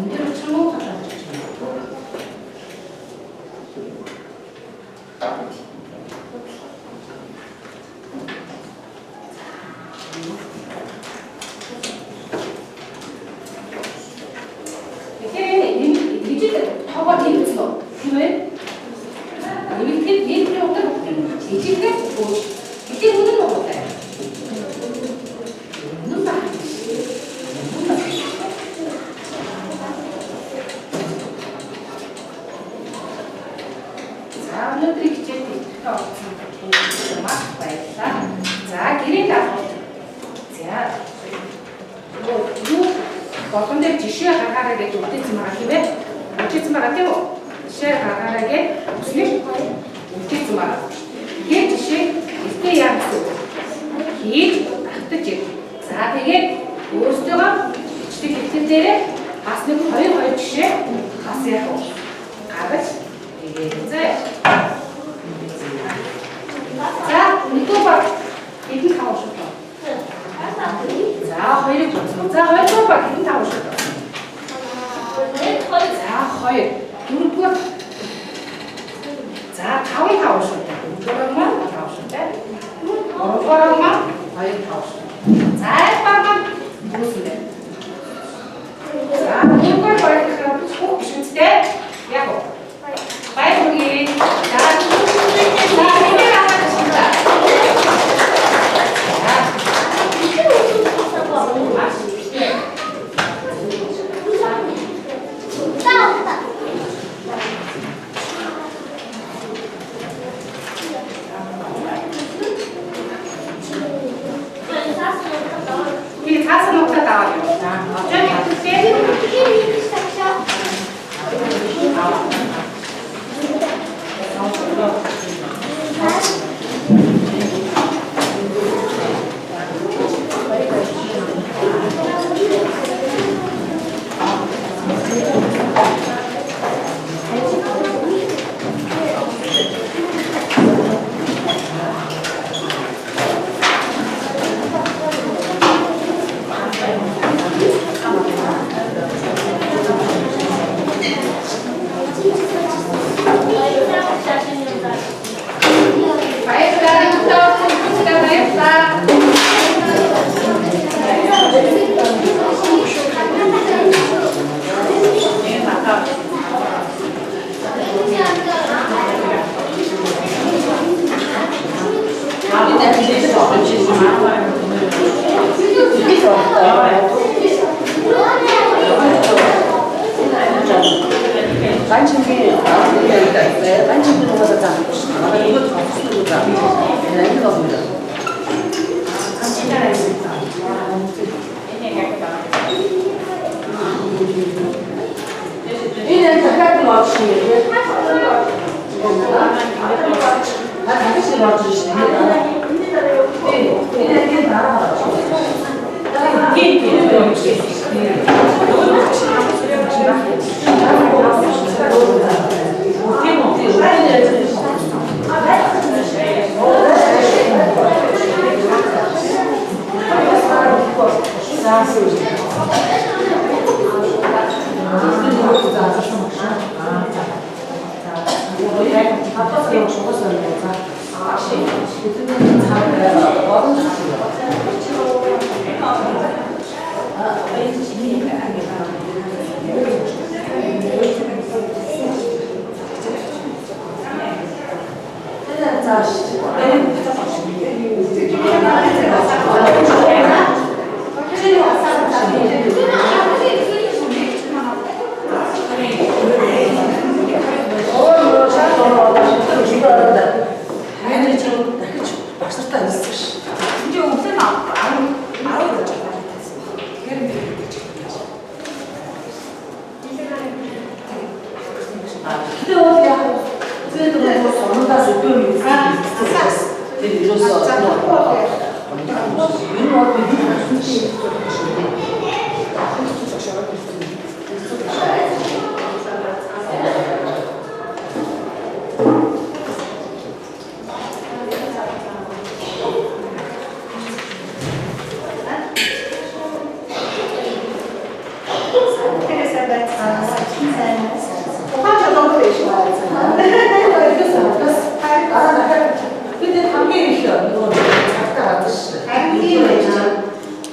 문제를 참고하자. жижиг тоогоо нэмсэн үү? Тийм ээ. Нэмэгдээд нэмрийн утга жижигхэн бууж. Гэтэл үнэн нь уу таа. Үнэн ба. За өнөөдрийг хичээл хэлэхдээ орсон маш баярлалаа. За гэрээ даах. За. Юу болгон дээр жишээ гаргаарай гэж үлдээсэн байгаа тийм ээ. Үлдээсэн байгаа тийм үү? Жишээ гаргаарай гэж үлдээсэн байгаа. Тэгээд жишээ ихтэй яа гэсэн хийж автаж ив. За тэгээд өөрсдөө бичдэг хэвтэн дээрээ бас нэг хоёр жишээ бас яг гаргаж тэгээд за нэгдүгээр баг хэдэн таван шүү дээ. За хоёрыг бодсон. За хоёрдугаар баг хэдэн таван шүү дээ. За хоёр. Дөрөвдүгээр. За таван таван шүү дээ. Дөрөвдүгээр маань таван шүү дээ. Гуравдугаар маань хоёр таван шүү. За баг маань дөрөвдүгээр. За дөрөвдүгээр баг бүх шүнцтэй яг уу. Баяргийн. За хэдэн аваад шилдэ.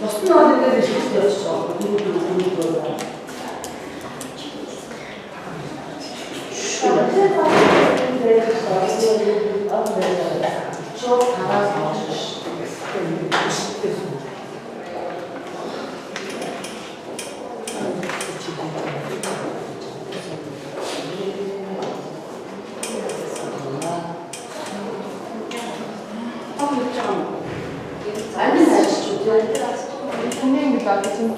Босны хоолойд çok taraz olmuş. 선생님과 지금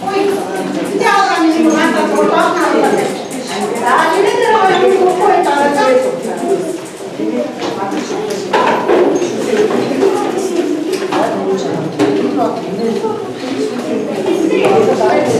Oi,